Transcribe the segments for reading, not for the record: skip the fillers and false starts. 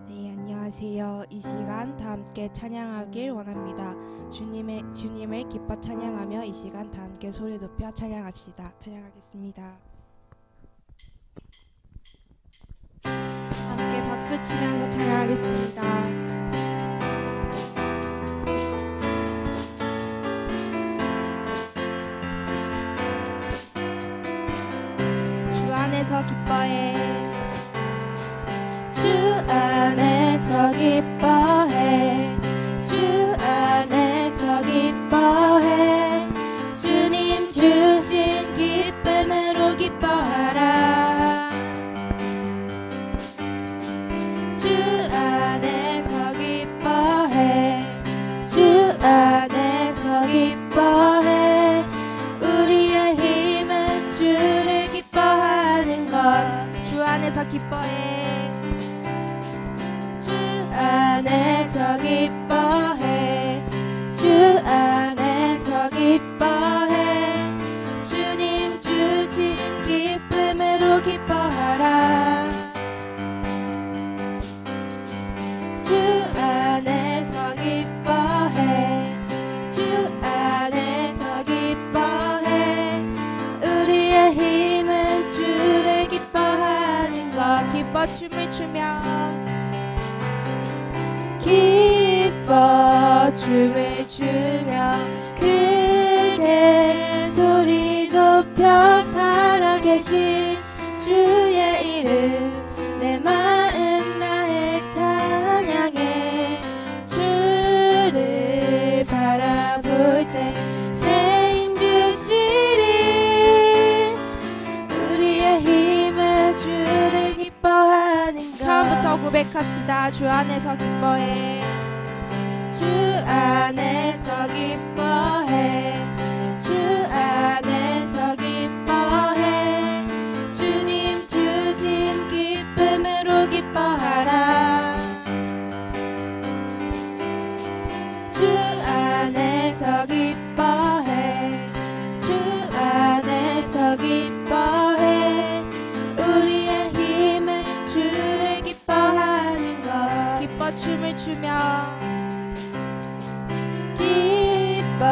네, 안녕하세요. 이 시간 다 함께 찬양하길 원합니다. 주님을 기뻐 찬양하며 이 시간 다 함께 소리 높여 찬양합시다. 찬양하겠습니다. 함께 박수 치면서 찬양하겠습니다. 주 안에서 기뻐해. 주 안에서 기뻐해. 주 안에서 기뻐해. 주님 주신 기쁨으로 기뻐하라. 주 안에서 기뻐해. 주 안에서 기뻐해. 우리의 힘은 주를 기뻐하는 것. 주 안에서 기뻐해. 주 안에서 기뻐해. 주 안에서 기뻐해. 주님 주신 기쁨으로 기뻐하라. 주 안에서 기뻐해. 주 안에서 기뻐해. 우리의 힘은 주를 기뻐하는 것. 기뻐 춤을 추며 기뻐 춤을 추며 크게 소리 높여 살아계신 주의 이름. 내 마음 나의 찬양해. 주를 바라볼 때 새 힘 주시리. 우리의 힘은 주를 기뻐하는 것. 처음부터 고백합시다. 주 안에서 기뻐해. 주 안에서 기뻐해. 주 안에서 기뻐해. 주님 주신 기쁨으로 기뻐하라. 주 안에서 기뻐해. 주 안에서 기뻐해. 우리의 힘은 주를 기뻐하는 것. 기뻐 춤을 추며 기뻐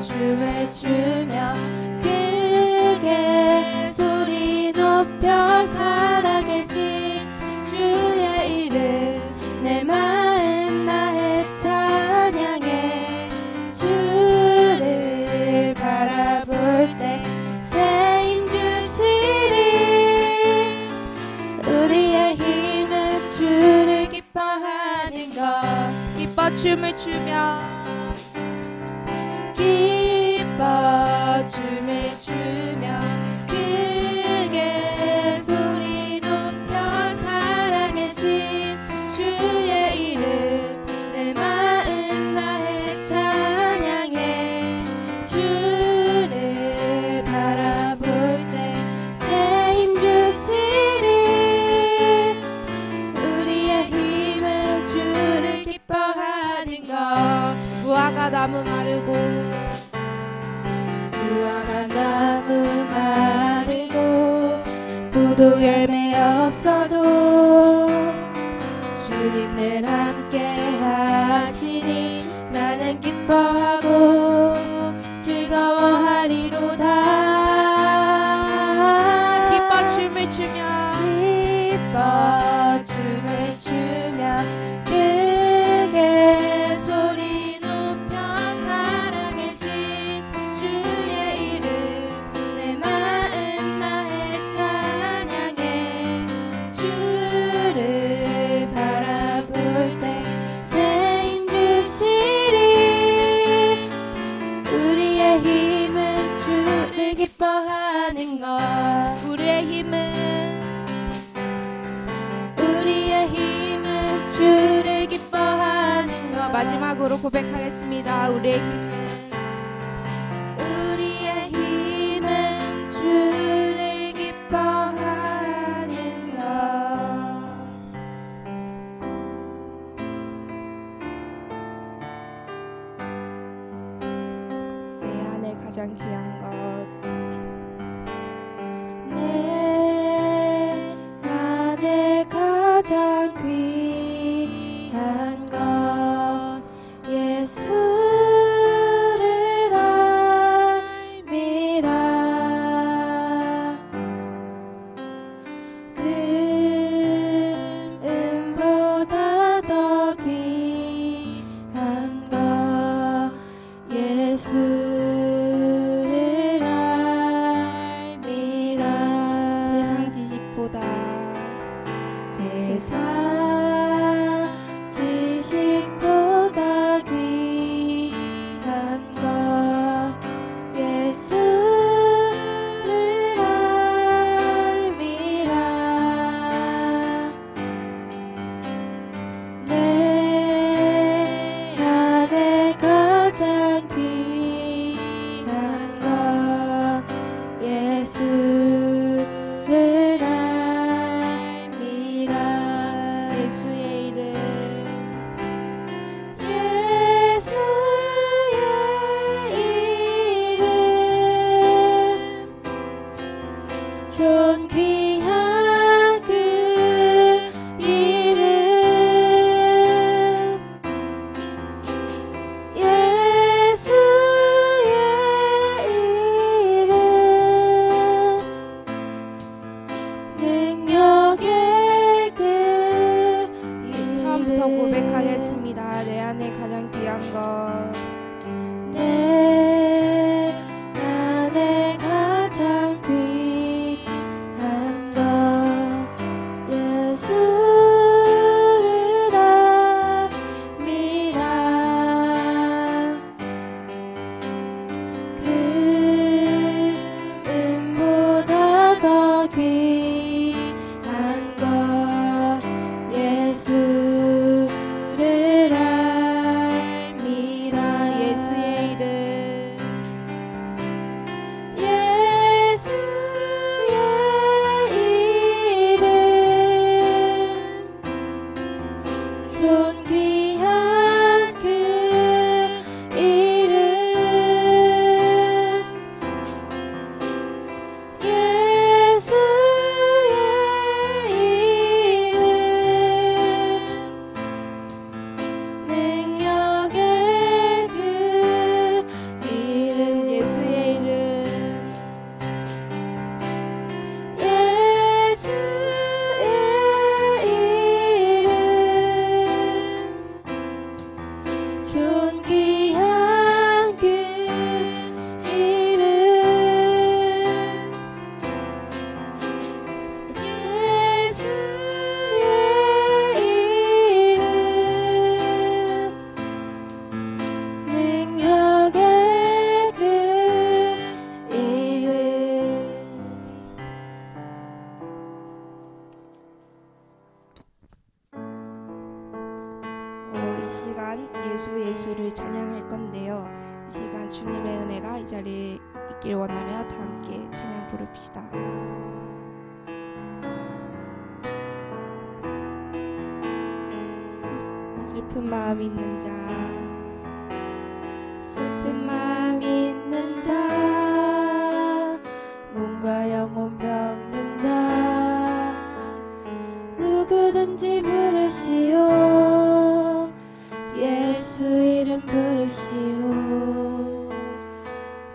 춤을 추며 크게 소리 높여 살아계신 주의 이름. 내 마음 나의 찬양해. 주를 바라볼 때 새 힘 주시리. 우리의 힘은 주를 기뻐하는 것. 기뻐 춤을 추며 기뻐 춤을 추며 크게 소리 높여 살아계신 주의 이름. 내 마음 나의 찬양해. 주를 바라볼 때 새 힘 주시리. 우리의 힘은 주를 기뻐하는 것. 무화과 나무 마르고 무화과 나무 마르고 포도 열매 없어도 주님 늘 함께 하시니 나는 기뻐하고 즐거워하리로다. 기뻐 춤을 추며 기뻐 춤을 추며 크게 소리 높여 살아계신 주의 이름. 내 마음 나의 찬양해. 주를 바라볼 때 새 힘 주시리. 우리의 힘은 주를 기뻐하는 것. 우리의 힘은 주를 기뻐하는 것. 마지막으로 고백하겠습니다. 우리의 힘은 주를 기뻐하는 것. 내 안에 가장 귀한 것. 내 안에 가장 예수를 찬양할 건데요. 이 시간 주님의 은혜가 이 자리에 있길 원하며 다 함께 찬양 부릅시다. 슬픈 마음 있는 자, 슬픈 마음 있는 자, 몸과 영혼 병든 자, 누구든지 부르시오. 예수 이름 부르시오.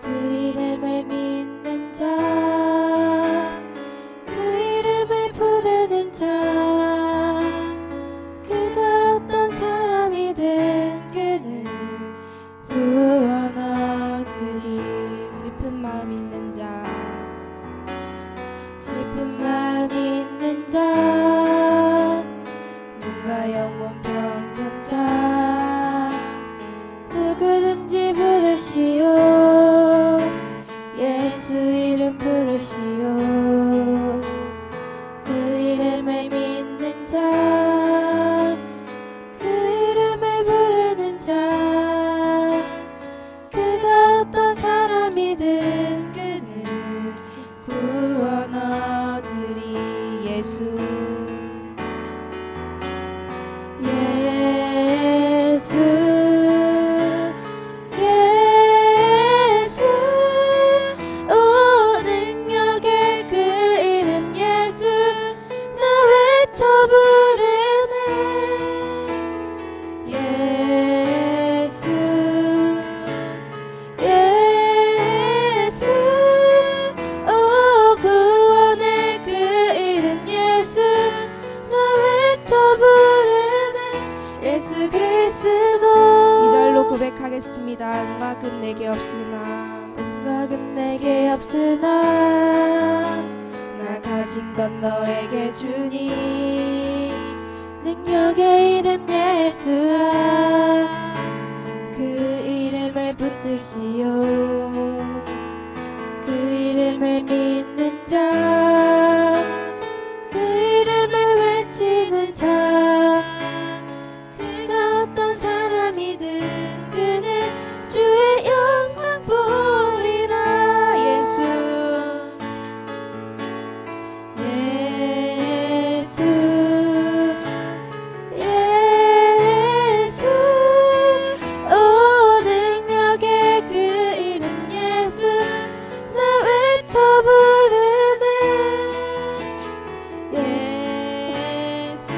그 이름을 믿는 자, 그 이름을 부르는 자, 그가 어떤 사람이든 그는 구원 얻으리. 슬픈 마음 있는 자, 슬픈 마음 있는 자, 몸과 영혼 병든 자, 누구든지 부르시오. 예수 이름 부르시오. 그 이름을 믿는 자, 그 이름을 부르는 자, 그가 어떤 사람이든 그는 구원 얻으리. 예수 예수 예수 오 능력의 그 이름 예수 나 외쳐 부르네. 예수 예수 오 구원의 그 이름 예수 나 외쳐 부르네. 예수 그리스도. 이절로 고백하겠습니다. 음악은 내게 없으나 음악은 내게 없으나 나 가진 건 너에게 주니. 능력의 이름 예수라. 그 이름을 붙드시오. 그 이름을 믿는 자, 그 이름을 외치는 자, 그가 어떤 사람이든 그는 주의 영광 보리라. 예수 예수 예수 오 능력의 그 이름 예수 나 외쳐 부르네. 예수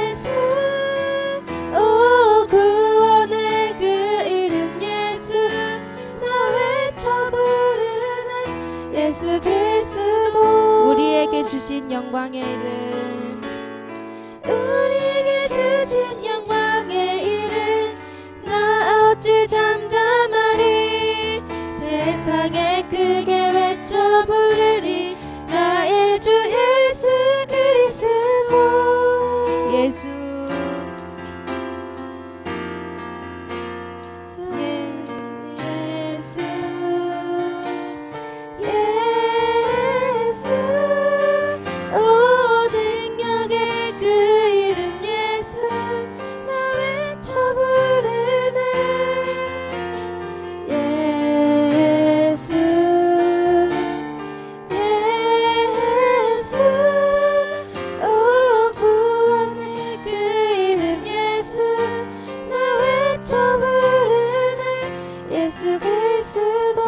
예수 오 구원의 그 이름 예수 나 외쳐 부르네. 예수 그리스도. 우리에게 주신 영광의 이름, 우리에게 주신 영광의 이름 나 어찌 잠잠하리. 세상에 크게 외쳐 부르리. 나의 주 예수 그리스도. 예수 예수 예수 오 능력의 그 이름 예수 나 외쳐 부르네. 예수 예수 오 구원의 그 이름 예수 나 외쳐 부르네. 예수 그리스도.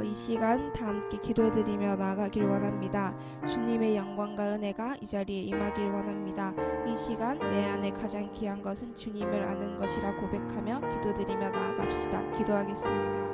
이 시간 다 함께 기도드리며 나아가길 원합니다. 주님의 영광과 은혜가 이 자리에 임하길 원합니다. 이 시간 내 안에 가장 귀한 것은 주님을 아는 것이라 고백하며 기도드리며 나아갑시다. 기도하겠습니다.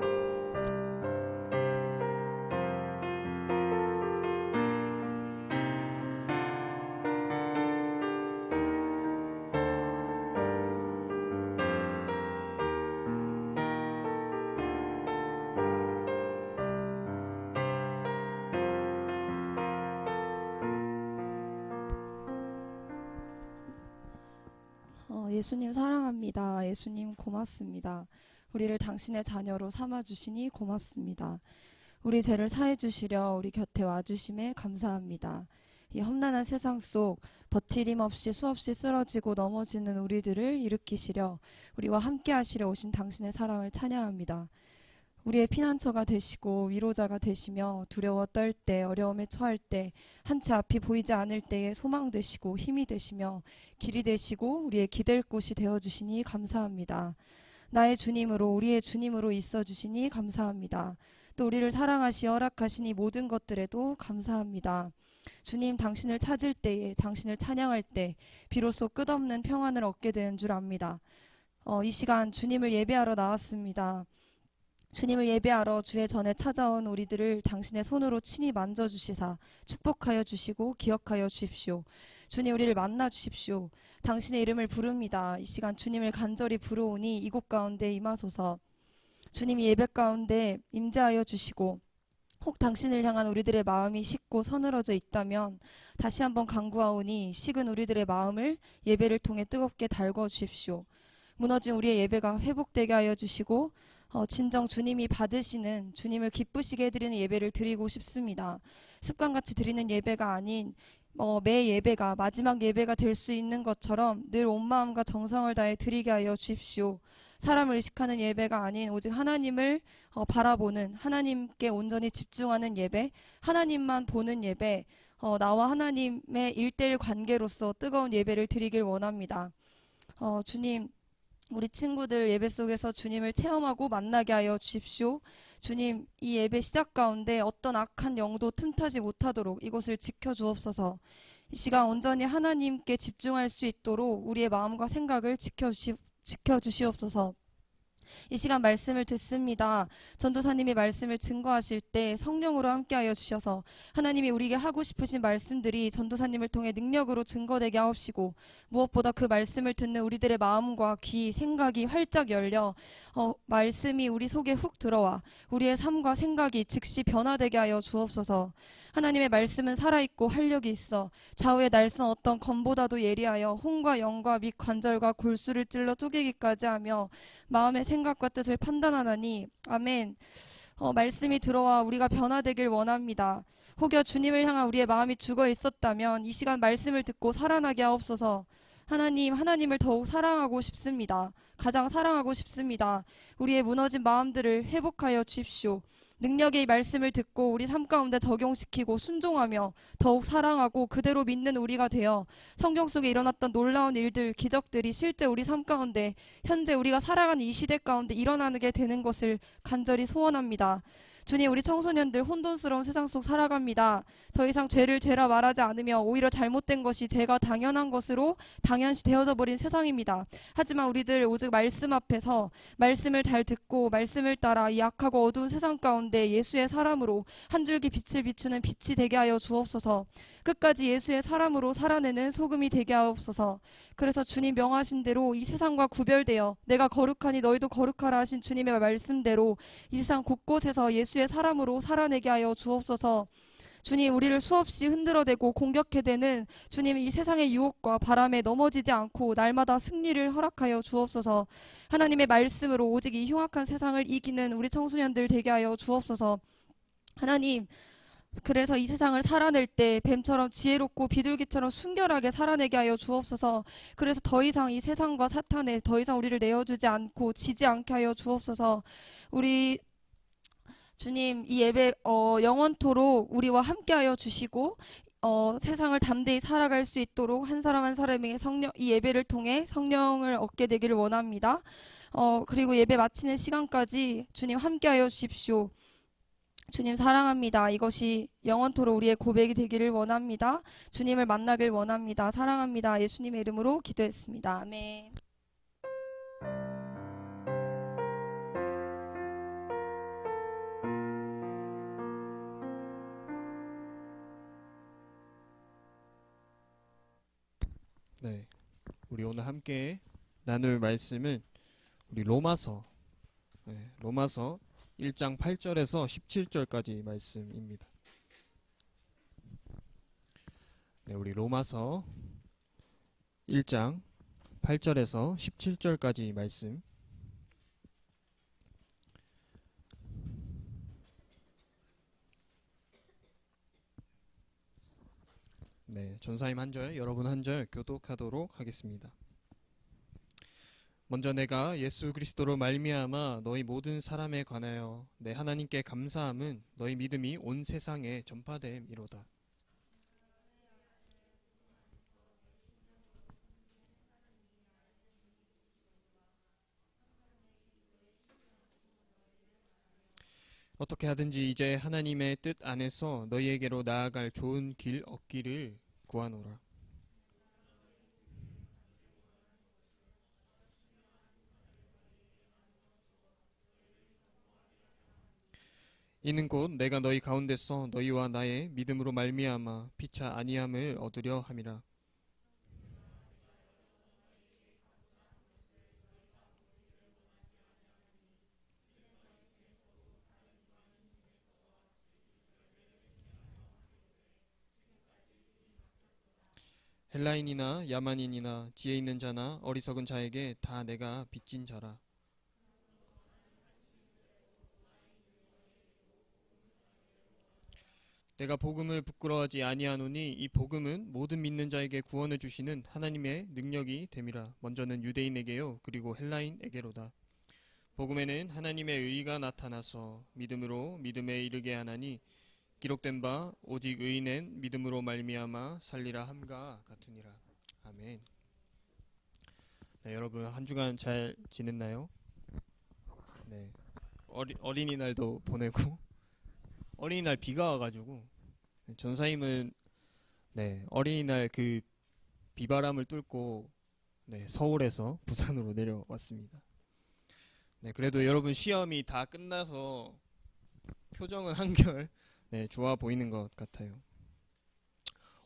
예수님 사랑합니다. 예수님 고맙습니다. 우리를 당신의 자녀로 삼아주시니 고맙습니다. 우리 죄를 사해 주시려 우리 곁에 와주심에 감사합니다. 이 험난한 세상 속 버틸 힘 없이 수없이 쓰러지고 넘어지는 우리들을 일으키시려 우리와 함께 하시려 오신 당신의 사랑을 찬양합니다. 우리의 피난처가 되시고 위로자가 되시며 두려워 떨 때 어려움에 처할 때 한 채 앞이 보이지 않을 때에 소망 되시고 힘이 되시며 길이 되시고 우리의 기댈 곳이 되어주시니 감사합니다. 나의 주님으로 우리의 주님으로 있어주시니 감사합니다. 또 우리를 사랑하시 허락하시니 모든 것들에도 감사합니다. 주님, 당신을 찾을 때에 당신을 찬양할 때 비로소 끝없는 평안을 얻게 되는 줄 압니다. 이 시간 주님을 예배하러 나왔습니다. 주님을 예배하러 주의 전에 찾아온 우리들을 당신의 손으로 친히 만져주시사 축복하여 주시고 기억하여 주십시오. 주님, 우리를 만나 주십시오. 당신의 이름을 부릅니다. 이 시간 주님을 간절히 부르오니 이곳 가운데 임하소서. 주님이 예배 가운데 임재하여 주시고 혹 당신을 향한 우리들의 마음이 식고 서늘어져 있다면 다시 한번 간구하오니 식은 우리들의 마음을 예배를 통해 뜨겁게 달궈 주십시오. 무너진 우리의 예배가 회복되게 하여 주시고 진정 주님이 받으시는 주님을 기쁘시게 해드리는 예배를 드리고 싶습니다. 습관같이 드리는 예배가 아닌 매 예배가 마지막 예배가 될 수 있는 것처럼 늘 온 마음과 정성을 다해 드리게 하여 주십시오. 사람을 의식하는 예배가 아닌 오직 하나님을 바라보는, 하나님께 온전히 집중하는 예배, 하나님만 보는 예배, 나와 하나님의 1:1 관계로서 뜨거운 예배를 드리길 원합니다. 주님, 우리 친구들 예배 속에서 주님을 체험하고 만나게 하여 주십시오. 주님, 이 예배 시작 가운데 어떤 악한 영도 틈타지 못하도록 이곳을 지켜주옵소서. 이 시간 온전히 하나님께 집중할 수 있도록 우리의 마음과 생각을 지켜주시옵소서. 이 시간 말씀을 듣습니다. 전도사님이 말씀을 증거하실 때 성령으로 함께하여 주셔서 하나님이 우리에게 하고 싶으신 말씀들이 전도사님을 통해 능력으로 증거되게 하옵시고 무엇보다 그 말씀을 듣는 우리들의 마음과 귀, 생각이 활짝 열려 말씀이 우리 속에 훅 들어와 우리의 삶과 생각이 즉시 변화되게 하여 주옵소서. 하나님의 말씀은 살아있고 활력이 있어 좌우의 날선 어떤 검보다도 예리하여 혼과 영과 및 관절과 골수를 찔러 쪼개기까지 하며 마음의 생각과 뜻을 판단하나니 아멘. 말씀이 들어와 우리가 변화되길 원합니다. 혹여 주님을 향한 우리의 마음이 죽어 있었다면 이 시간 말씀을 듣고 살아나게 하옵소서. 하나님을 더욱 사랑하고 싶습니다. 가장 사랑하고 싶습니다. 우리의 무너진 마음들을 회복하여 주십시오. 능력의 말씀을 듣고 우리 삶 가운데 적용시키고 순종하며 더욱 사랑하고 그대로 믿는 우리가 되어 성경 속에 일어났던 놀라운 일들, 기적들이 실제 우리 삶 가운데 현재 우리가 살아가는 이 시대 가운데 일어나게 되는 것을 간절히 소원합니다. 주님, 우리 청소년들 혼돈스러운 세상 속 살아갑니다. 더 이상 죄를 죄라 말하지 않으며 오히려 잘못된 것이 죄가 당연한 것으로 당연시 되어져 버린 세상입니다. 하지만 우리들 오직 말씀 앞에서 말씀을 잘 듣고 말씀을 따라 이 악하고 어두운 세상 가운데 예수의 사람으로 한 줄기 빛을 비추는 빛이 되게 하여 주옵소서. 끝까지 예수의 사람으로 살아내는 소금이 되게 하옵소서. 그래서 주님 명하신 대로 이 세상과 구별되어 내가 거룩하니 너희도 거룩하라 하신 주님의 말씀대로 이 세상 곳곳에서 예수의 사람으로 살아내게 하여 주옵소서. 주님, 우리를 수없이 흔들어대고 공격해대는 주님 이 세상의 유혹과 바람에 넘어지지 않고 날마다 승리를 허락하여 주옵소서. 하나님의 말씀으로 오직 이 흉악한 세상을 이기는 우리 청소년들 되게 하여 주옵소서. 하나님, 그래서 이 세상을 살아낼 때 뱀처럼 지혜롭고 비둘기처럼 순결하게 살아내게 하여 주옵소서. 그래서 더 이상 이 세상과 사탄에 더 이상 우리를 내어주지 않고 지지 않게 하여 주옵소서. 우리 주님, 이 예배 영원토록 우리와 함께하여 주시고 세상을 담대히 살아갈 수 있도록 한 사람 한 사람에게 이 예배를 통해 성령을 얻게 되기를 원합니다. 그리고 예배 마치는 시간까지 주님 함께하여 주십시오. 주님 사랑합니다. 이것이 영원토록 우리의 고백이 되기를 원합니다. 주님을 만나길 원합니다. 사랑합니다. 예수님의 이름으로 기도했습니다. 아멘. 네, 우리 오늘 함께 나눌 말씀은 우리 로마서 1장 8절에서 17절까지 말씀입니다. 네, 우리 로마서 1장 8절에서 17절까지 말씀. 네, 전사님 한 절, 여러분 한 절 교독하도록 하겠습니다. 먼저 내가 예수 그리스도로 말미암아 너희 모든 사람에 관하여 내 하나님께 감사함은 너희 믿음이 온 세상에 전파됨이로다. 어떻게 하든지 이제 하나님의 뜻 안에서 너희에게로 나아갈 좋은 길 얻기를 구하노라. 이는 곧 내가 너희 가운데서 너희와 나의 믿음으로 말미암아 피차 아니함을 얻으려 함이라. 헬라인이나 야만인이나 지혜 있는 자나 어리석은 자에게 다 내가 빚진 자라. 내가 복음을 부끄러워하지 아니하노니 이 복음은 모든 믿는 자에게 구원을 주시는 하나님의 능력이 됨이라. 먼저는 유대인에게요 그리고 헬라인에게로다. 복음에는 하나님의 의가 나타나서 믿음으로 믿음에 이르게 하나니 기록된 바 오직 의인은 믿음으로 말미암아 살리라 함과 같으니라. 아멘. 네, 여러분 한 주간 잘 지냈나요? 네, 어린이날도 보내고 어린이날 비가 와가지고 전사님은 네, 어린이날 그 비바람을 뚫고 네, 서울에서 부산으로 내려왔습니다. 네, 그래도 여러분 시험이 다 끝나서 표정은 한결 네, 좋아 보이는 것 같아요.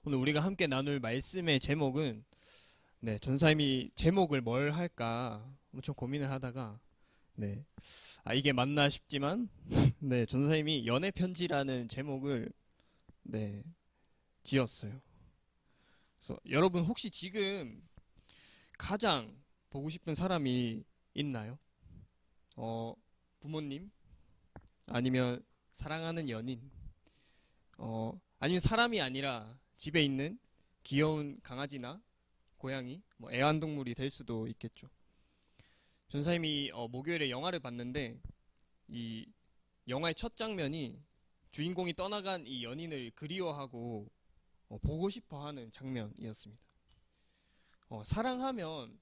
오늘 우리가 함께 나눌 말씀의 제목은 네, 전사님이 제목을 뭘 할까 엄청 고민을 하다가 네, 이게 맞나 싶지만 네, 전사님이 연애 편지라는 제목을 네, 지었어요. 그래서 여러분 혹시 지금 가장 보고 싶은 사람이 있나요? 부모님? 아니면 사랑하는 연인? 아니면 사람이 아니라 집에 있는 귀여운 강아지나 고양이, 뭐 애완동물이 될 수도 있겠죠. 전사님이 목요일에 영화를 봤는데 이 영화의 첫 장면이 주인공이 떠나간 이 연인을 그리워하고 보고 싶어하는 장면이었습니다. 사랑하면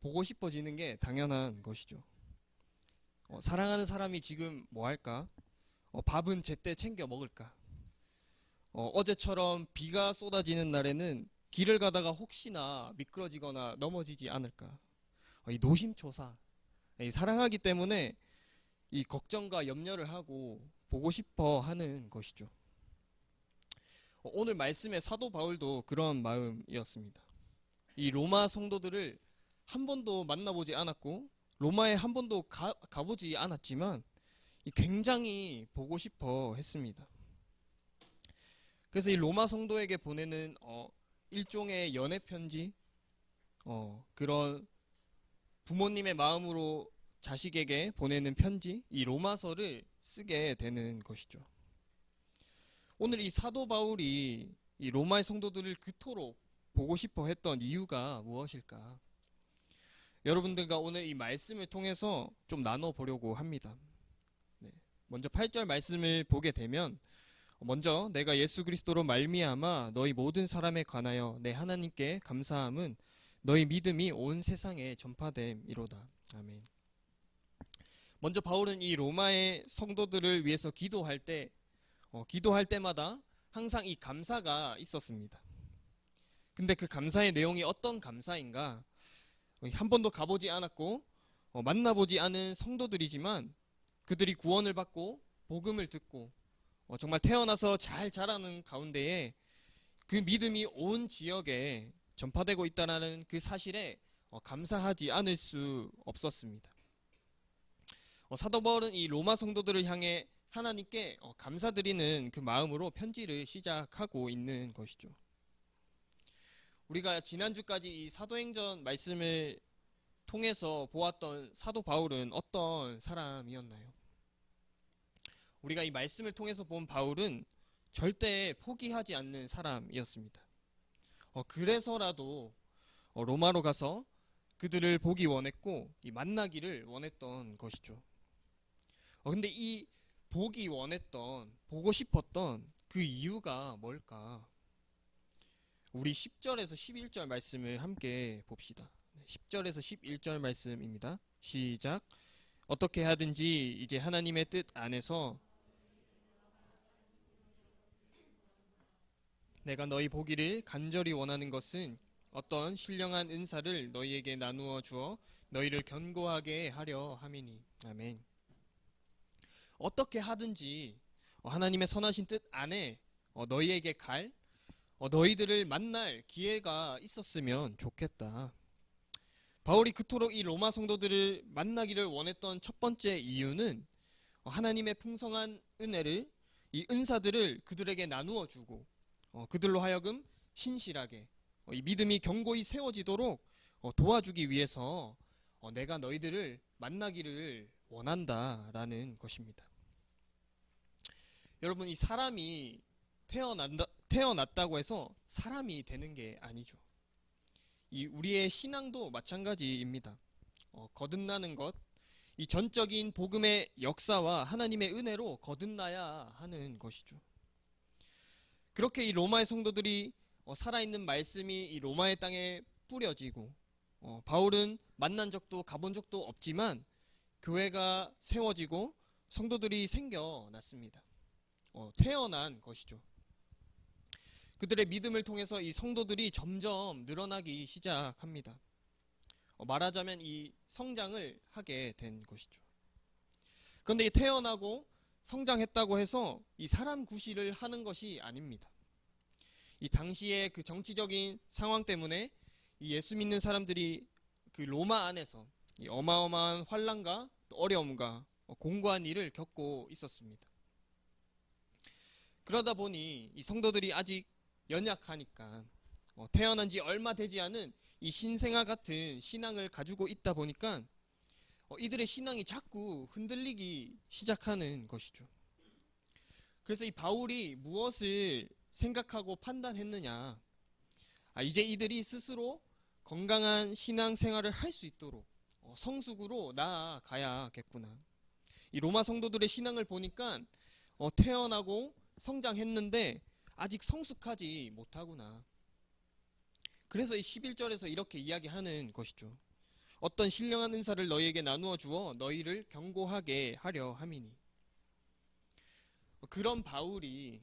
보고 싶어지는 게 당연한 것이죠. 사랑하는 사람이 지금 뭐 할까? 밥은 제때 챙겨 먹을까? 어제처럼 비가 쏟아지는 날에는 길을 가다가 혹시나 미끄러지거나 넘어지지 않을까? 이 노심초사, 사랑하기 때문에 이 걱정과 염려를 하고 보고 싶어 하는 것이죠. 오늘 말씀의 사도 바울도 그런 마음이었습니다. 이 로마 성도들을 한 번도 만나보지 않았고 로마에 한 번도 가보지 않았지만 굉장히 보고 싶어 했습니다. 그래서 이 로마 성도에게 보내는 일종의 연애 편지, 그런 부모님의 마음으로 자식에게 보내는 편지, 이 로마서를 쓰게 되는 것이죠. 오늘 이 사도 바울이 이 로마의 성도들을 그토록 보고 싶어 했던 이유가 무엇일까? 여러분들과 오늘 이 말씀을 통해서 좀 나눠보려고 합니다. 네. 먼저 8절 말씀을 보게 되면 먼저 내가 예수 그리스도로 말미암아 너희 모든 사람에 관하여 내 하나님께 감사함은 너희 믿음이 온 세상에 전파됨이로다. 아멘. 먼저 바울은 이 로마의 성도들을 위해서 기도할 때마다 항상 이 감사가 있었습니다. 근데 그 감사의 내용이 어떤 감사인가? 한 번도 가보지 않았고 만나보지 않은 성도들이지만 그들이 구원을 받고 복음을 듣고 정말 태어나서 잘 자라는 가운데에 그 믿음이 온 지역에 전파되고 있다는 그 사실에 감사하지 않을 수 없었습니다. 사도 바울은 이 로마 성도들을 향해 하나님께 감사드리는 그 마음으로 편지를 시작하고 있는 것이죠. 우리가 지난주까지 이 사도행전 말씀을 통해서 보았던 사도 바울은 어떤 사람이었나요? 우리가 이 말씀을 통해서 본 바울은 절대 포기하지 않는 사람이었습니다. 그래서라도 로마로 가서 그들을 보기 원했고 이 만나기를 원했던 것이죠. 근데 이 보기 원했던, 보고 싶었던 그 이유가 뭘까? 우리 10절에서 11절 말씀을 함께 봅시다. 10절에서 11절 말씀입니다. 시작. 어떻게 하든지 이제 하나님의 뜻 안에서 내가 너희 보기를 간절히 원하는 것은 어떤 신령한 은사를 너희에게 나누어 주어 너희를 견고하게 하려 함이니. 아멘. 어떻게 하든지 하나님의 선하신 뜻 안에 너희에게 갈, 너희들을 만날 기회가 있었으면 좋겠다. 바울이 그토록 이 로마 성도들을 만나기를 원했던 첫 번째 이유는 하나님의 풍성한 은혜를, 이 은사들을 그들에게 나누어 주고 그들로 하여금 신실하게 이 믿음이 견고히 세워지도록 도와주기 위해서 내가 너희들을 만나기를 원한다라는 것입니다. 여러분, 이 사람이 태어났다고 해서 사람이 되는 게 아니죠. 이 우리의 신앙도 마찬가지입니다. 거듭나는 것, 이 전적인 복음의 역사와 하나님의 은혜로 거듭나야 하는 것이죠. 그렇게 이 로마의 성도들이 살아있는 말씀이 이 로마의 땅에 뿌려지고 바울은 만난 적도 가본 적도 없지만 교회가 세워지고 성도들이 생겨났습니다. 태어난 것이죠. 그들의 믿음을 통해서 이 성도들이 점점 늘어나기 시작합니다. 말하자면 이 성장을 하게 된 것이죠. 그런데 이 태어나고 성장했다고 해서 이 사람 구실을 하는 것이 아닙니다. 이 당시의 그 정치적인 상황 때문에 이 예수 믿는 사람들이 그 로마 안에서 이 어마어마한 환난과 어려움과 공고한 일을 겪고 있었습니다. 그러다 보니 이 성도들이 아직 연약하니까 태어난 지 얼마 되지 않은 이 신생아 같은 신앙을 가지고 있다 보니까 이들의 신앙이 자꾸 흔들리기 시작하는 것이죠. 그래서 이 바울이 무엇을 생각하고 판단했느냐? 이제 이들이 스스로 건강한 신앙 생활을 할 수 있도록 성숙으로 나아가야겠구나. 이 로마 성도들의 신앙을 보니까 태어나고 성장했는데 아직 성숙하지 못하구나. 그래서 이 11절에서 이렇게 이야기하는 것이죠. 어떤 신령한 은사를 너희에게 나누어 주어 너희를 견고하게 하려 함이니. 그런 바울이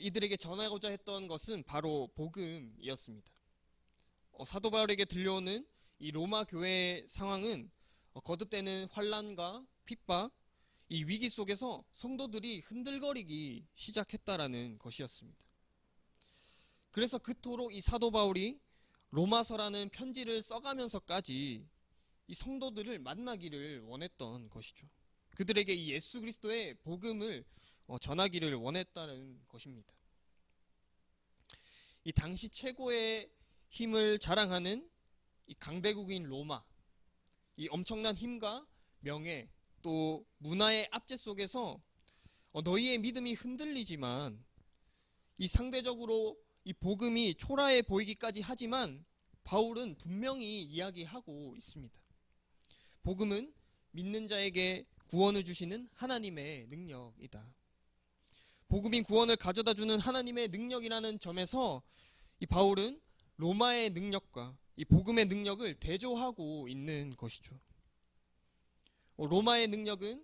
이들에게 전하고자 했던 것은 바로 복음이었습니다. 사도 바울에게 들려오는 이 로마 교회의 상황은 거듭되는 환난과 핍박, 이 위기 속에서 성도들이 흔들거리기 시작했다라는 것이었습니다. 그래서 그토록 이 사도 바울이 로마서라는 편지를 써가면서까지 이 성도들을 만나기를 원했던 것이죠. 그들에게 이 예수 그리스도의 복음을 전하기를 원했다는 것입니다. 이 당시 최고의 힘을 자랑하는 이 강대국인 로마, 이 엄청난 힘과 명예, 또 문화의 압제 속에서 너희의 믿음이 흔들리지만 이 상대적으로 이 복음이 초라해 보이기까지 하지만 바울은 분명히 이야기하고 있습니다. 복음은 믿는 자에게 구원을 주시는 하나님의 능력이다. 복음이 구원을 가져다 주는 하나님의 능력이라는 점에서 이 바울은 로마의 능력과 이 복음의 능력을 대조하고 있는 것이죠. 로마의 능력은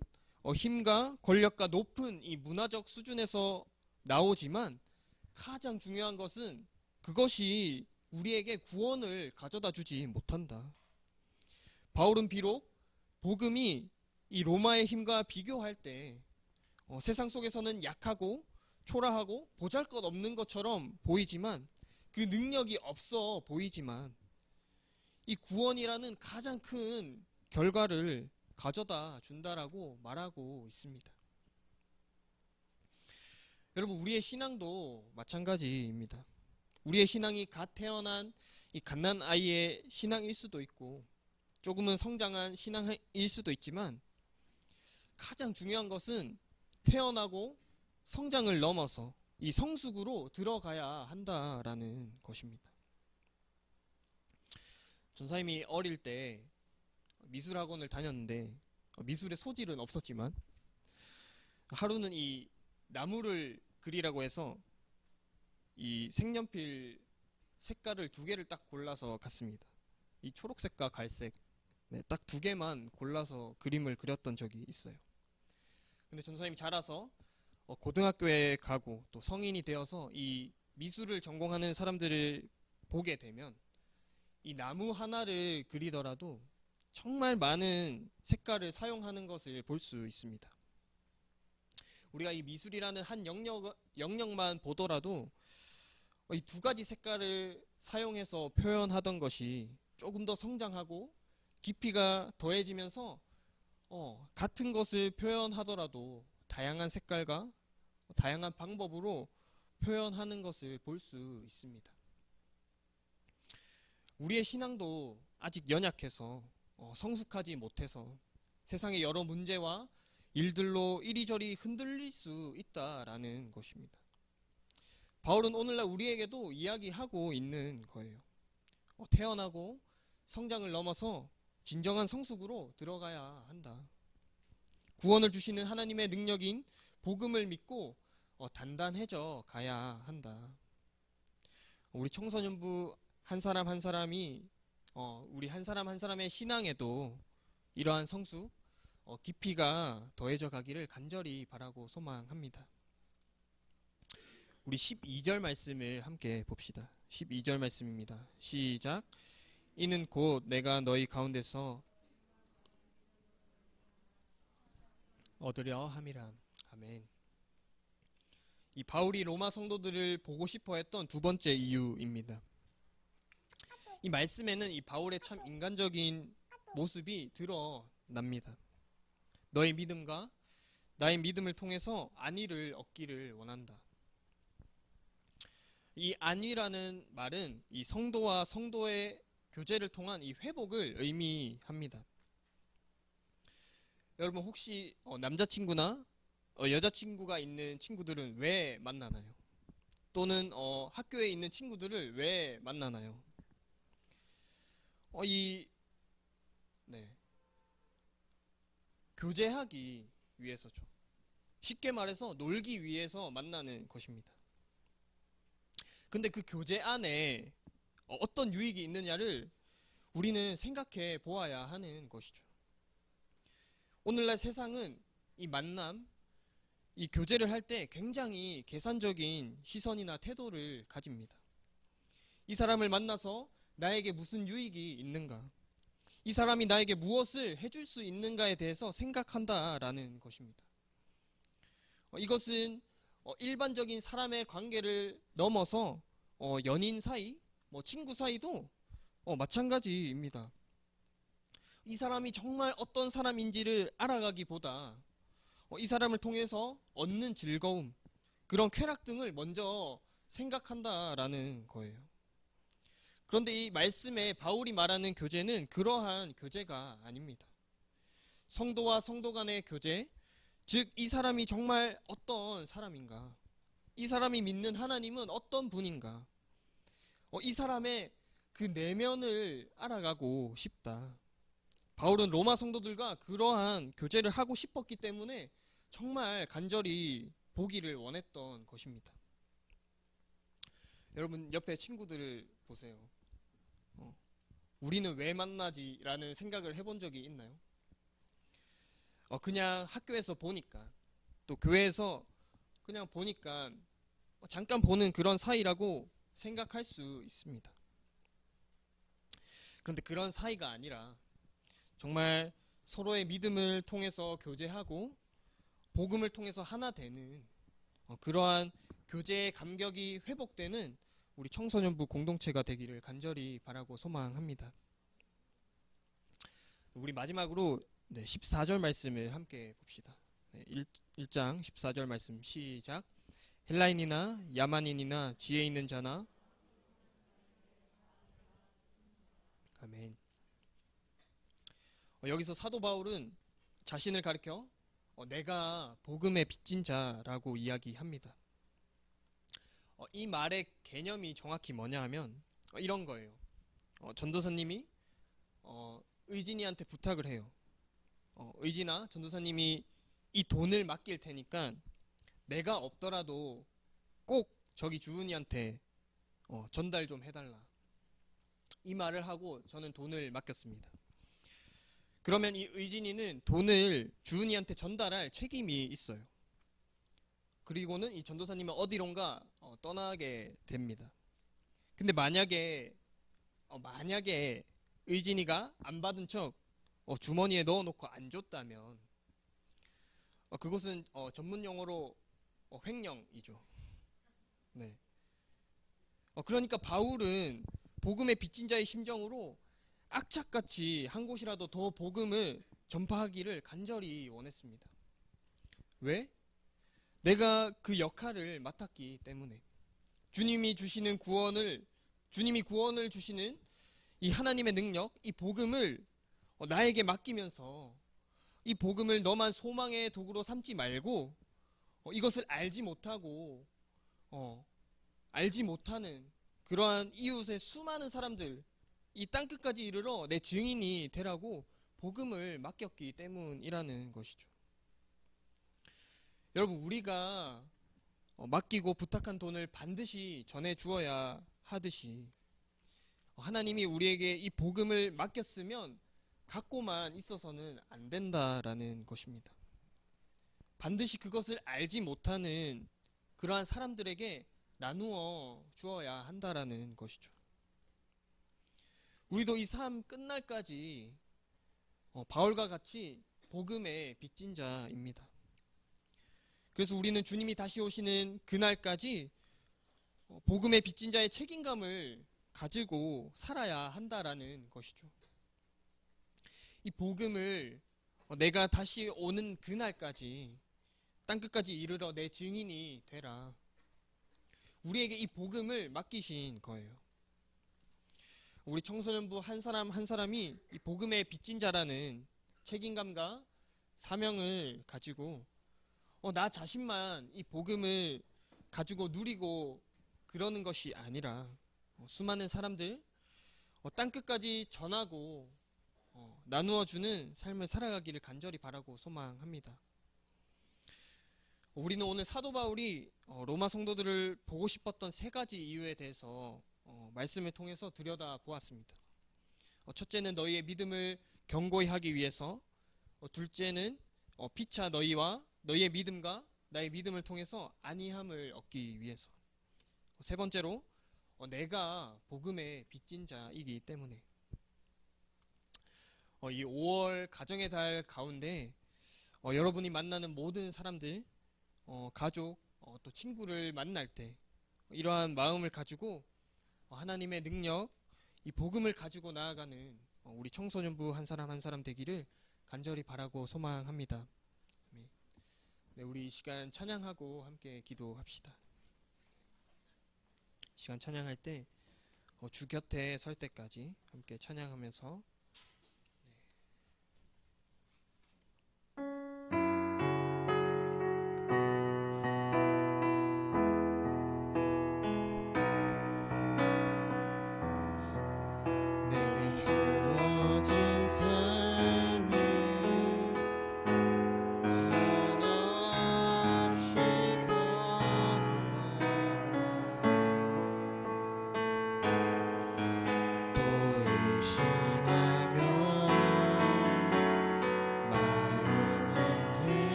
힘과 권력과 높은 이 문화적 수준에서 나오지만 가장 중요한 것은 그것이 우리에게 구원을 가져다 주지 못한다. 바울은 비록 복음이 이 로마의 힘과 비교할 때 세상 속에서는 약하고 초라하고 보잘것없는 것처럼 보이지만 그 능력이 없어 보이지만 이 구원이라는 가장 큰 결과를 가져다 준다라고 말하고 있습니다. 여러분, 우리의 신앙도 마찬가지입니다. 우리의 신앙이 갓 태어난 이 갓난 아이의 신앙일 수도 있고 조금은 성장한 신앙일 수도 있지만 가장 중요한 것은 태어나고 성장을 넘어서 이 성숙으로 들어가야 한다라는 것입니다. 전사님이 어릴 때 미술학원을 다녔는데 미술의 소질은 없었지만 하루는 이 나무를 그리라고 해서 이 색연필 색깔을 2개를 딱 골라서 갔습니다. 이 초록색과 갈색, 네, 딱 2개만 골라서 그림을 그렸던 적이 있어요. 근데 전사님이 자라서 고등학교에 가고 또 성인이 되어서 이 미술을 전공하는 사람들을 보게 되면 이 나무 하나를 그리더라도 정말 많은 색깔을 사용하는 것을 볼 수 있습니다. 우리가 이 미술이라는 한 영역만 보더라도 이 2가지 색깔을 사용해서 표현하던 것이 조금 더 성장하고 깊이가 더해지면서 같은 것을 표현하더라도 다양한 색깔과 다양한 방법으로 표현하는 것을 볼 수 있습니다. 우리의 신앙도 아직 연약해서 성숙하지 못해서 세상의 여러 문제와 일들로 이리저리 흔들릴 수 있다라는 것입니다. 바울은 오늘날 우리에게도 이야기하고 있는 거예요. 태어나고 성장을 넘어서 진정한 성숙으로 들어가야 한다. 구원을 주시는 하나님의 능력인 복음을 믿고 단단해져 가야 한다. 우리 청소년부 한 사람 한 사람이 우리 한 사람 한 사람의 신앙에도 이러한 성숙, 깊이가 더해져 가기를 간절히 바라고 소망합니다. 우리 12절 말씀을 함께 봅시다. 12절 말씀입니다. 시작. 이는 곧 내가 너희 가운데서 얻으려 함이라. 아멘. 이 바울이 로마 성도들을 보고 싶어 했던 2번째 이유입니다. 이 말씀에는 이 바울의 참 인간적인 모습이 드러납니다. 너의 믿음과 나의 믿음을 통해서 안위를 얻기를 원한다. 이 안위라는 말은 이 성도와 성도의 교제를 통한 이 회복을 의미합니다. 여러분 혹시 남자친구나 여자친구가 있는 친구들은 왜 만나나요? 또는 학교에 있는 친구들을 왜 만나나요? 교제하기 위해서죠. 쉽게 말해서 놀기 위해서 만나는 것입니다. 근데 그 교제 안에 어떤 유익이 있느냐를 우리는 생각해 보아야 하는 것이죠. 오늘날 세상은 이 만남, 이 교제를 할 때 굉장히 계산적인 시선이나 태도를 가집니다. 이 사람을 만나서 나에게 무슨 유익이 있는가? 이 사람이 나에게 무엇을 해줄 수 있는가에 대해서 생각한다라는 것입니다. 이것은 일반적인 사람의 관계를 넘어서 연인 사이, 친구 사이도 마찬가지입니다. 이 사람이 정말 어떤 사람인지를 알아가기보다 이 사람을 통해서 얻는 즐거움, 그런 쾌락 등을 먼저 생각한다라는 거예요. 그런데 이 말씀에 바울이 말하는 교제는 그러한 교제가 아닙니다. 성도와 성도 간의 교제, 즉 이 사람이 정말 어떤 사람인가, 이 사람이 믿는 하나님은 어떤 분인가, 이 사람의 그 내면을 알아가고 싶다. 바울은 로마 성도들과 그러한 교제를 하고 싶었기 때문에 정말 간절히 보기를 원했던 것입니다. 여러분 옆에 친구들을 보세요. 우리는 왜 만나지? 라는 생각을 해본 적이 있나요? 그냥 학교에서 보니까, 또 교회에서 그냥 보니까 잠깐 보는 그런 사이라고 생각할 수 있습니다. 그런데 그런 사이가 아니라 정말 서로의 믿음을 통해서 교제하고 복음을 통해서 하나 되는 그러한 교제의 감격이 회복되는 우리 청소년부 공동체가 되기를 간절히 바라고 소망합니다. 우리 마지막으로 14절 말씀을 함께 봅시다. 1장 14절 말씀 시작. 헬라인이나 야만인이나 지혜 있는 자나 아멘. 여기서 사도 바울은 자신을 가리켜 내가 복음의 빚진 자라고 이야기합니다. 이 말의 개념이 정확히 뭐냐 하면 이런 거예요. 전도사님이 의진이한테 부탁을 해요. 의진아, 전도사님이 이 돈을 맡길 테니까 내가 없더라도 꼭 저기 주은이한테 전달 좀 해달라. 이 말을 하고 저는 돈을 맡겼습니다. 그러면 이 의진이는 돈을 주은이한테 전달할 책임이 있어요. 그리고는 이 전도사님은 어디론가 떠나게 됩니다. 근데 만약에 의진이가 안 받은 척 주머니에 넣어놓고 안 줬다면 그것은 전문 용어로 횡령이죠. 네. 그러니까 바울은 복음의 빚진 자의 심정으로 악착같이 한 곳이라도 더 복음을 전파하기를 간절히 원했습니다. 왜? 내가 그 역할을 맡았기 때문에. 주님이 구원을 주시는 이 하나님의 능력, 이 복음을 나에게 맡기면서 이 복음을 너만 소망의 도구로 삼지 말고 이것을 알지 못하고 알지 못하는 그러한 이웃의 수많은 사람들, 이 땅끝까지 이르러 내 증인이 되라고 복음을 맡겼기 때문이라는 것이죠. 여러분, 우리가 맡기고 부탁한 돈을 반드시 전해 주어야 하듯이 하나님이 우리에게 이 복음을 맡겼으면 갖고만 있어서는 안 된다라는 것입니다. 반드시 그것을 알지 못하는 그러한 사람들에게 나누어 주어야 한다라는 것이죠. 우리도 이 삶 끝날까지 바울과 같이 복음의 빚진 자입니다. 그래서 우리는 주님이 다시 오시는 그날까지 복음의 빚진 자의 책임감을 가지고 살아야 한다라는 것이죠. 이 복음을 내가 다시 오는 그날까지 땅끝까지 이르러 내 증인이 되라. 우리에게 이 복음을 맡기신 거예요. 우리 청소년부 한 사람 한 사람이 이 복음의 빚진 자라는 책임감과 사명을 가지고 나 자신만 이 복음을 가지고 누리고 그러는 것이 아니라 수많은 사람들 땅끝까지 전하고 나누어주는 삶을 살아가기를 간절히 바라고 소망합니다. 우리는 오늘 사도 바울이 로마 성도들을 보고 싶었던 세 가지 이유에 대해서 말씀을 통해서 들여다보았습니다. 첫째는 너희의 믿음을 견고히 하기 위해서, 둘째는 피차 너희의 믿음과 나의 믿음을 통해서 안위함을 얻기 위해서, 세 번째로 내가 복음의 빚진 자이기 때문에. 이 5월 가정의 달 가운데 여러분이 만나는 모든 사람들, 가족, 또 친구를 만날 때 이러한 마음을 가지고 하나님의 능력, 이 복음을 가지고 나아가는 우리 청소년부 한 사람 한 사람 되기를 간절히 바라고 소망합니다. 네, 우리 이 시간 찬양하고 함께 기도합시다. 시간 찬양할 때 주 곁에 설 때까지 함께 찬양하면서 내게 주어진 삶이 한없이 또 의심하는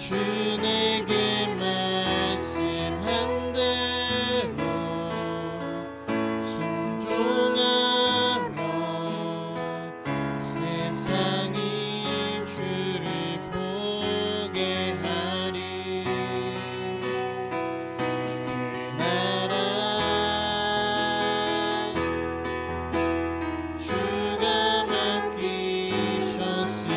주 내게 말씀한 대로 순종하며 세상이 주를 보게 하리. 그 나라 주가 맡기셨으니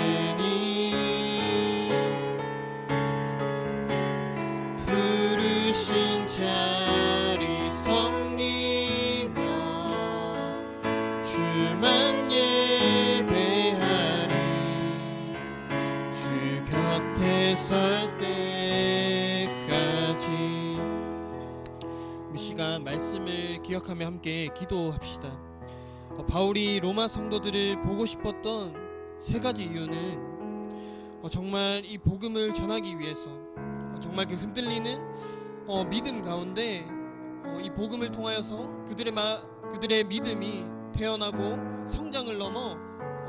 부르신 자리 섬기며 주만 예배하리. 주 곁에 설 때까지. 우리 시간 말씀을 기억하며 함께 기도합시다. 바울이 로마 성도들을 보고 싶었던 세 가지 이유는 정말 이 복음을 전하기 위해서, 정말 그 흔들리는 믿음 가운데 이 복음을 통하여서 그들의 믿음이 태어나고 성장을 넘어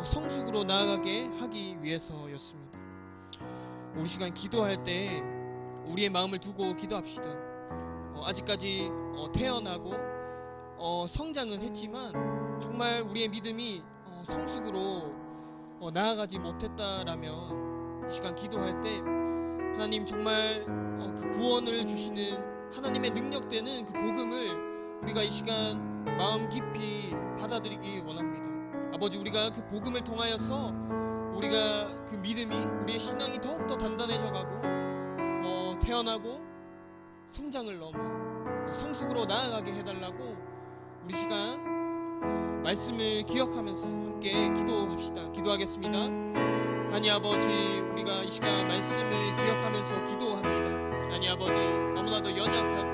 성숙으로 나아가게 하기 위해서였습니다. 우리 시간 기도할 때 우리의 마음을 두고 기도합시다. 아직까지 태어나고 성장은 했지만 정말 우리의 믿음이 성숙으로 나아가지 못했다라면 이 시간 기도할 때 하나님 정말 그 구원을 주시는 하나님의 능력되는 그 복음을 우리가 이 시간 마음 깊이 받아들이기 원합니다. 아버지, 우리가 그 복음을 통하여서 우리가 그 믿음이, 우리의 신앙이 더욱더 단단해져가고 태어나고 성장을 넘어 성숙으로 나아가게 해달라고 우리 시간 말씀을 기억하면서 함께 기도합시다. 기도하겠습니다. 하나님 아버지, 우리가 이 시간 말씀을 기억하면서 기도합니다. 하나님 아버지, 너무나도 연약하고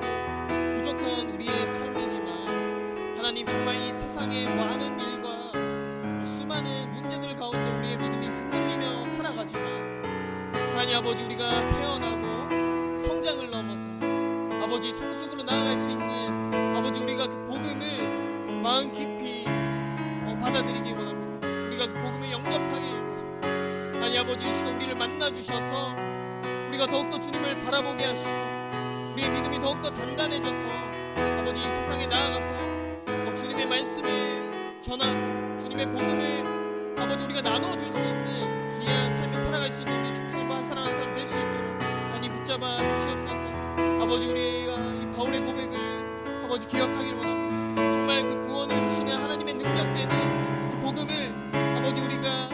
부족한 우리의 삶이지만 하나님 정말 이 세상의 많은 일과 수많은 문제들 가운데 우리의 믿음이 흔들리며 살아가지만 하나님 아버지, 우리가 태어나고 성장을 넘어서 아버지 성숙으로 나아갈 수 있는 아버지, 우리가 그 복음을 마음 깊이 받아들이기 원합니다. 우리가 그 복음을 영접하기 원합니다. 하나님 아버지, 이 시간 우리를 만나주셔서 우리가 더욱더 주님을 바라보게 하시고 우리의 믿음이 더욱더 단단해져서 아버지 이 세상에 나아가서 주님의 말씀을 전하고 주님의 복음을 아버지 우리가 나눠줄 수 있는 귀한 삶을 살아갈 수 있는 우리 청소년부 한 사람 한 사람 될 수 있도록 하나님 붙잡아 주시옵소서. 아버지, 우리가 이 바울의 고백을 아버지 기억하기를 원합니다. 정말 그 구원을 주시는 하나님의 능력되는 그 복음을 아버지 우리가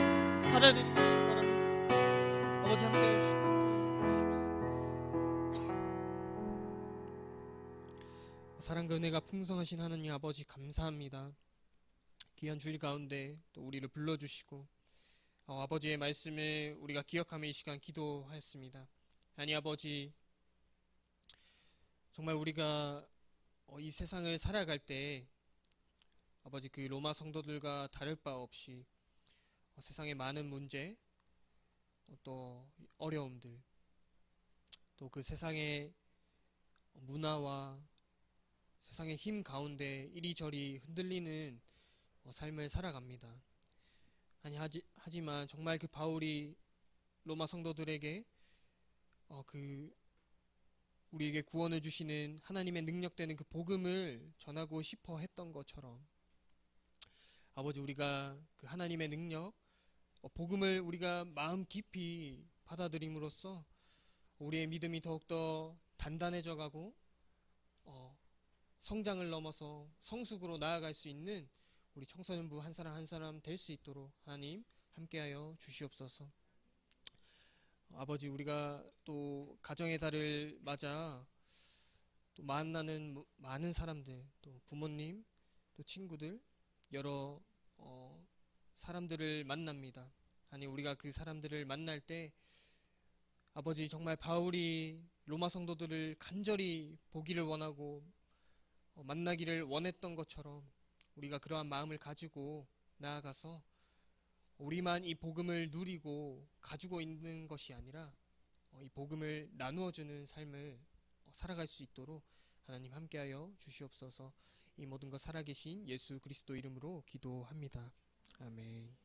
받아들이기 원합니다. 아버지 함께 해주시고 사랑과 은혜가 풍성하신 하나님 아버지 감사합니다. 귀한 주일 가운데 또 우리를 불러주시고 아버지의 말씀을 우리가 기억하며 이 시간 기도하였습니다. 하나님 아버지, 정말 우리가 이 세상을 살아갈 때 아버지 그 로마 성도들과 다를 바 없이 세상의 많은 문제, 또 어려움들, 또 그 세상의 문화와 세상의 힘 가운데 이리저리 흔들리는 삶을 살아갑니다. 하지만 정말 그 바울이 로마 성도들에게 우리에게 구원을 주시는 하나님의 능력되는 그 복음을 전하고 싶어 했던 것처럼 아버지, 우리가 그 하나님의 능력, 복음을 우리가 마음 깊이 받아들임으로써 우리의 믿음이 더욱더 단단해져 가고 성장을 넘어서 성숙으로 나아갈 수 있는 우리 청소년부 한 사람 한 사람 될 수 있도록 하나님 함께하여 주시옵소서. 아버지, 우리가 또 가정의 달을 맞아 또 만나는 많은 사람들, 또 부모님, 또 친구들, 여러 사람들을 만납니다. 아니, 우리가 그 사람들을 만날 때 아버지 정말 바울이 로마 성도들을 간절히 보기를 원하고 만나기를 원했던 것처럼 우리가 그러한 마음을 가지고 나아가서 우리만 이 복음을 누리고 가지고 있는 것이 아니라 이 복음을 나누어주는 삶을 살아갈 수 있도록 하나님 함께하여 주시옵소서. 이 모든 것 살아계신 예수 그리스도 이름으로 기도합니다. 아멘.